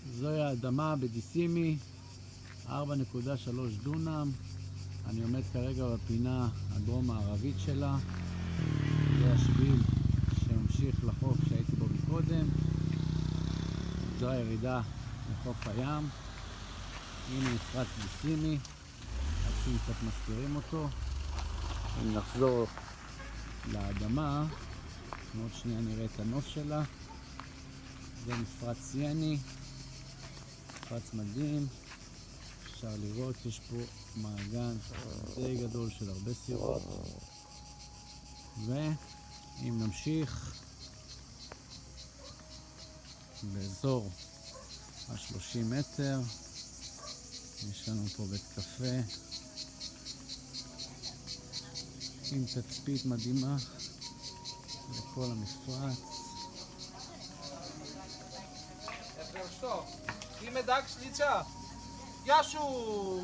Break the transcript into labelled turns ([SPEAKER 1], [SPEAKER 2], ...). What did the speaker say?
[SPEAKER 1] זוהי האדמה בדיסימי, 4.3 דונם. אני עומד כרגע בפינה הדרום מערבית שלה. זה השביל שממשיך לחוף שהייתי בו מקודם. זו הירידה לחוף הים. הנה מפרץ דיסימי, העצים קצת מסתירים אותו. אם נחזור לאדמה, עוד שנייה נראה את הנוף שלה. זה מפרץ סיני, מפרץ מדהים. אפשר לראות, יש פה מעגן די גדול של הרבה סירות. ואם נמשיך באזור ה-30 מטר, יש לנו פה בית קפה עם תצפית מדהימה לכל המפרץ.
[SPEAKER 2] Что? Ime Dax lica. Jašu!